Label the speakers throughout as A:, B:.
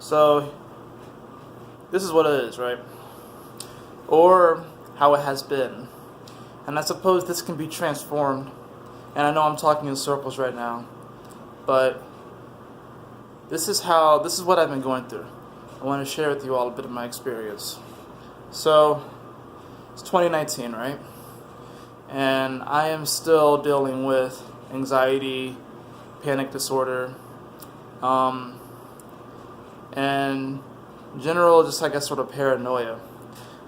A: So, this is what it is, right? Or how it has been. And I suppose this can be transformed. And I know I'm talking in circles right now, but this is what I've been going through. I want to share with you all a bit of my experience. So, it's 2019, right? And I am still dealing with anxiety, panic disorder, and general, just I guess, sort of paranoia.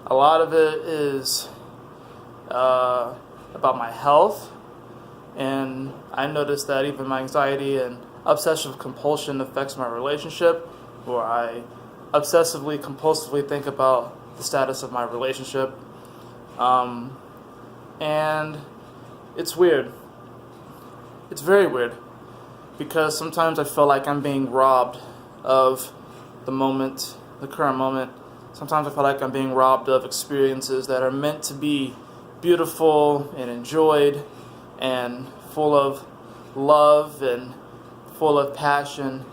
A: A lot of it is about my health, and I noticed that even my anxiety and obsessive compulsion affects my relationship, where I obsessively, compulsively think about the status of my relationship. And it's weird. It's very weird, because sometimes I feel like I'm being robbed of the moment, the current moment. Sometimes I feel like I'm being robbed of experiences that are meant to be beautiful and enjoyed and full of love and full of passion.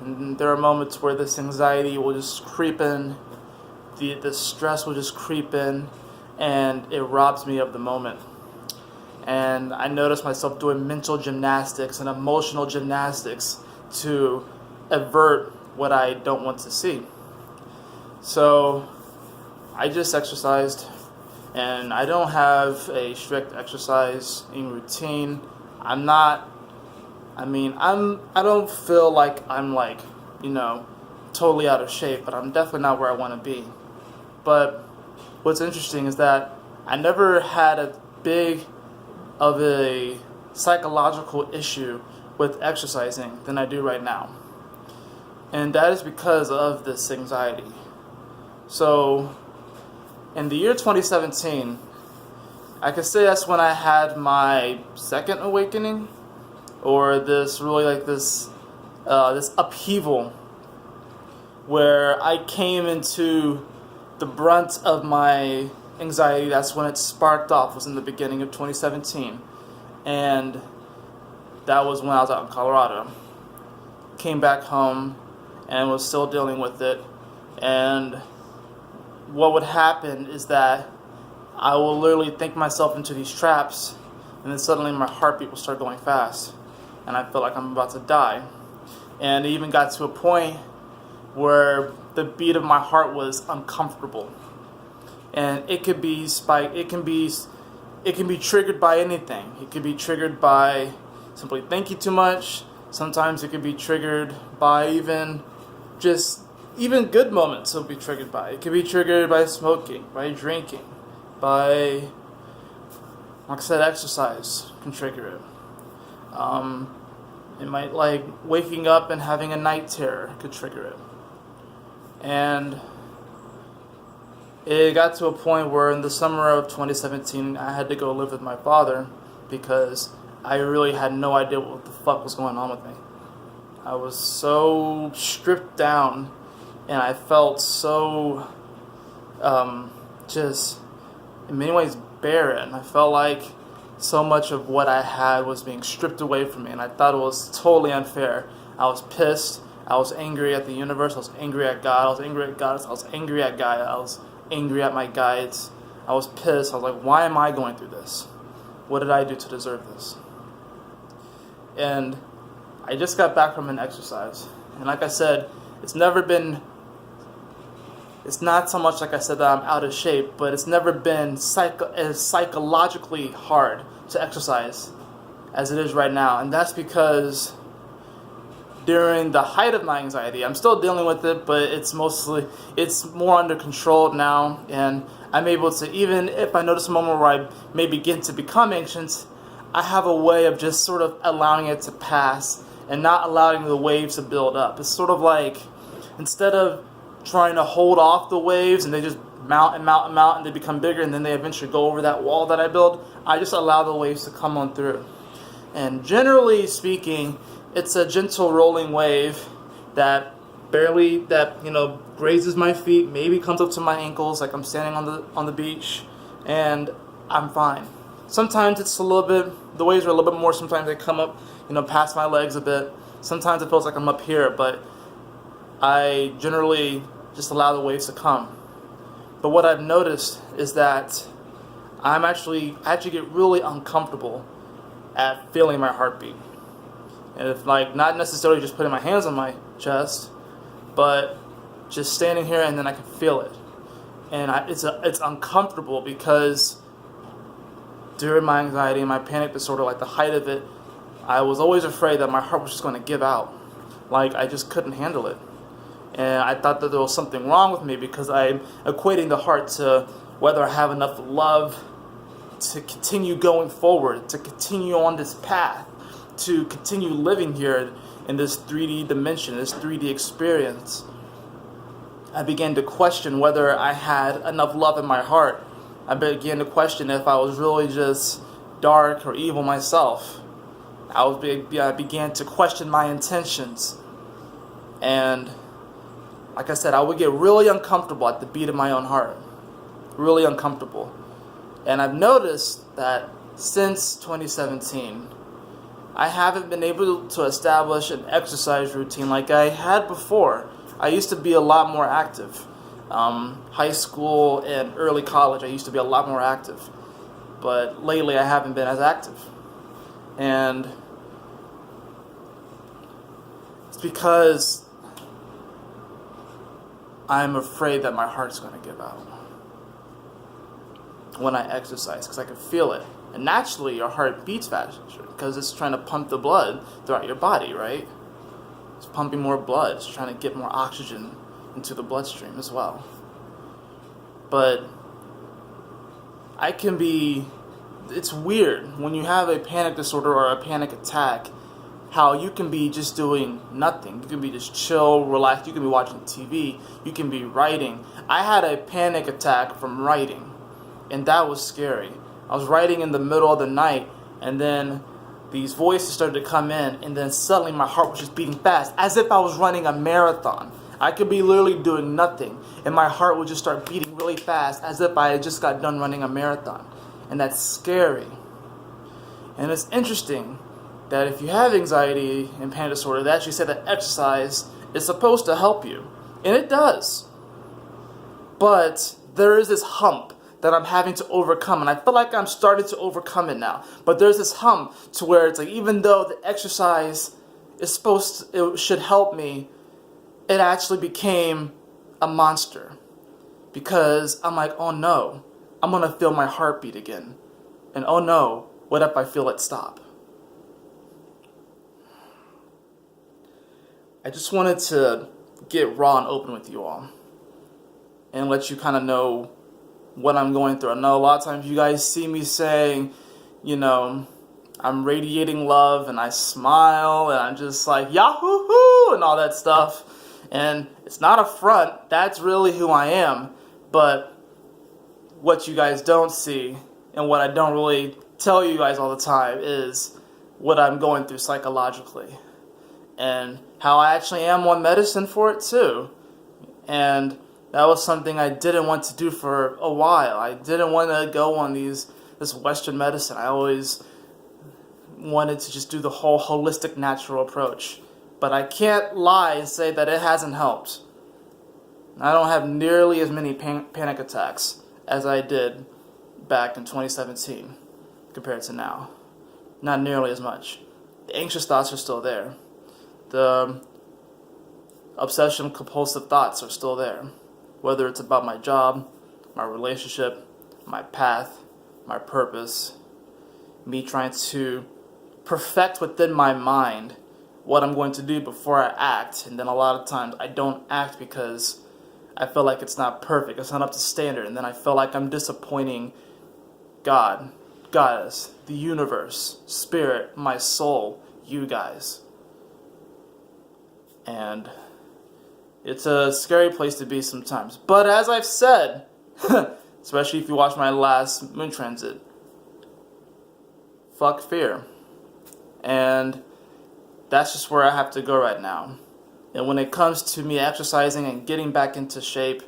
A: And there are moments where this anxiety will just creep in, the stress will just creep in, and it robs me of the moment. And I notice myself doing mental gymnastics and emotional gymnastics to avert what I don't want to see. So I just exercised, and I don't have a strict exercising routine. I don't feel like I'm totally out of shape, but I'm definitely not where I want to be. But what's interesting is that I never had a big of a psychological issue with exercising than I do right now. And that is because of this anxiety. So, in the year 2017, I could say that's when I had my second awakening, or this upheaval, where I came into the brunt of my anxiety. That's when it sparked off, was in the beginning of 2017. And that was when I was out in Colorado. Came back home and was still dealing with it. And what would happen is that I will literally think myself into these traps, and then suddenly my heartbeat will start going fast, and I feel like I'm about to die. And it even got to a point where the beat of my heart was uncomfortable. And it can be triggered by anything. It could be triggered by simply thinking too much. Sometimes it could be triggered by even good moments. It'll be triggered by. It could be triggered by smoking, by drinking, by, like I said, exercise can trigger it. It might, waking up and having a night terror could trigger it. And it got to a point where in the summer of 2017, I had to go live with my father because I really had no idea what the fuck was going on with me. I was so stripped down, and I felt so, just, in many ways, barren. I felt like so much of what I had was being stripped away from me, and I thought it was totally unfair. I was pissed. I was angry at the universe. I was angry at God. I was angry at God. I was angry at Gaia. I was angry at my guides. I was pissed. I was like, why am I going through this? What did I do to deserve this? And I just got back from an exercise. And like I said, it's not so much like I said that I'm out of shape, but it's never been as psychologically hard to exercise as it is right now. And that's because during the height of my anxiety, I'm still dealing with it, but it's more under control now, and I'm able to, even if I notice a moment where I may begin to become anxious, I have a way of just sort of allowing it to pass and not allowing the waves to build up. It's sort of like, instead of trying to hold off the waves and they just mount and mount and mount and they become bigger and then they eventually go over that wall that I build, I just allow the waves to come on through. And generally speaking, it's a gentle rolling wave that grazes my feet, maybe comes up to my ankles, like I'm standing on the beach, and I'm fine. Sometimes it's the waves are a little bit more. Sometimes they come up, past my legs a bit. Sometimes it feels like I'm up here, but I generally just allow the waves to come. But what I've noticed is that I actually get really uncomfortable at feeling my heartbeat. And if like not necessarily just putting my hands on my chest, but just standing here and then I can feel it. And it's uncomfortable because during my anxiety and my panic disorder, like the height of it, I was always afraid that my heart was just going to give out. Like I just couldn't handle it. And I thought that there was something wrong with me because I'm equating the heart to whether I have enough love to continue going forward, to continue on this path, to continue living here in this 3D dimension, this 3D experience. I began to question whether I had enough love in my heart. I began to question if I was really just dark or evil myself. I began to question my intentions. And like I said, I would get really uncomfortable at the beat of my own heart. Really uncomfortable. And I've noticed that since 2017, I haven't been able to establish an exercise routine like I had before. I used to be a lot more active. High school and early college, I used to be a lot more active. But lately, I haven't been as active. And it's because I'm afraid that my heart's going to give out when I exercise, because I can feel it. And naturally, your heart beats faster because it's trying to pump the blood throughout your body, right? It's pumping more blood. It's trying to get more oxygen into the bloodstream as well. But it's weird when you have a panic disorder or a panic attack, how you can be just doing nothing. You can be just chill, relaxed. You can be watching TV. You can be writing. I had a panic attack from writing, and that was scary. I was writing in the middle of the night, and then these voices started to come in, and then suddenly my heart was just beating fast, as if I was running a marathon. I could be literally doing nothing, and my heart would just start beating really fast, as if I had just got done running a marathon. And that's scary. And it's interesting that if you have anxiety and panic disorder, they actually say that exercise is supposed to help you. And it does. But there is this hump that I'm having to overcome, and I feel like I'm starting to overcome it now. But there's this hump to where it's like, even though the exercise it should help me, it actually became a monster. Because I'm like, oh no, I'm gonna feel my heartbeat again. And oh no, what if I feel it stop? I just wanted to get raw and open with you all and let you kind of know what I'm going through. I know a lot of times you guys see me saying, I'm radiating love and I smile and I'm just like, yahoo and all that stuff. And it's not a front, that's really who I am. But what you guys don't see and what I don't really tell you guys all the time is what I'm going through psychologically. And how I actually am on medicine for it too. And that was something I didn't want to do for a while. I didn't want to go on this Western medicine. I always wanted to just do the whole holistic natural approach. But I can't lie and say that it hasn't helped. I don't have nearly as many panic attacks as I did back in 2017 compared to now. Not nearly as much. The anxious thoughts are still there. The obsession compulsive thoughts are still there. Whether it's about my job, my relationship, my path, my purpose, me trying to perfect within my mind what I'm going to do before I act. And then a lot of times I don't act because I feel like it's not perfect, it's not up to standard. And then I feel like I'm disappointing God, Goddess, the universe, spirit, my soul, you guys. And it's a scary place to be sometimes. But as I've said, especially if you watch my last moon transit, fuck fear. And that's just where I have to go right now. And when it comes to me exercising and getting back into shape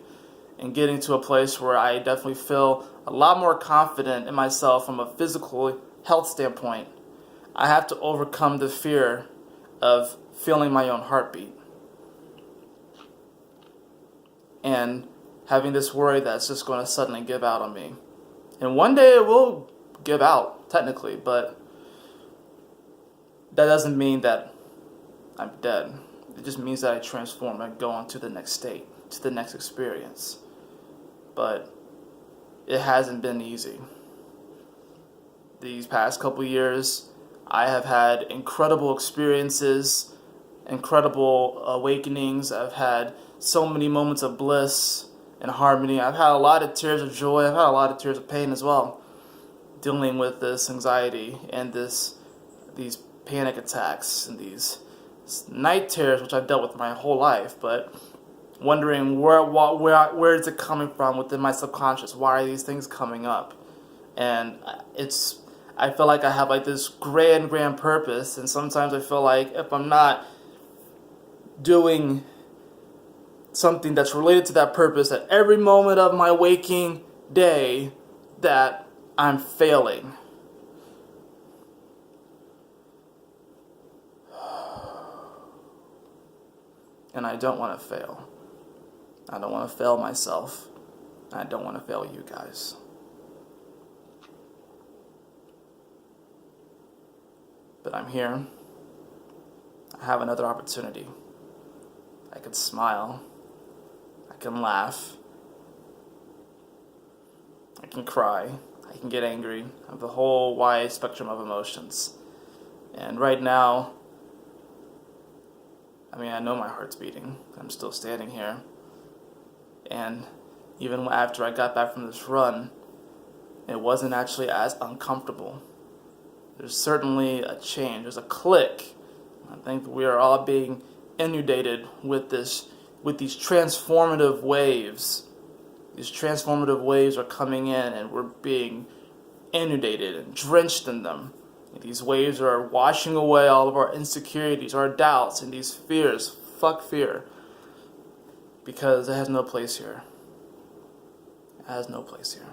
A: and getting to a place where I definitely feel a lot more confident in myself from a physical health standpoint, I have to overcome the fear of feeling my own heartbeat. and having this worry that's just going to suddenly give out on me. And one day it will give out, technically, but that doesn't mean that I'm dead. It just means that I transform and go on to the next state, to the next experience. But it hasn't been easy. These past couple years, I have had incredible experiences, incredible awakenings. I've had so many moments of bliss and harmony. I've had a lot of tears of joy. I've had a lot of tears of pain as well, dealing with this anxiety and these panic attacks and these night terrors, which I've dealt with my whole life, but wondering where is it coming from within my subconscious? Why are these things coming up? And I feel like I have like this grand purpose, and sometimes I feel like if I'm not doing something that's related to that purpose at every moment of my waking day, that I'm failing. And I don't want to fail. I don't want to fail myself. I don't want to fail you guys. But I'm here. I have another opportunity. I can smile. I can laugh. I can cry. I can get angry. I have a whole wide spectrum of emotions. And right now, I know my heart's beating. I'm still standing here. And even after I got back from this run, it wasn't actually as uncomfortable. There's certainly a change. There's a click. I think we are all being inundated with these transformative waves. These transformative waves are coming in, and we're being inundated and drenched in them. These waves are washing away all of our insecurities, our doubts, and these fears. Fuck fear. Because it has no place here. It has no place here.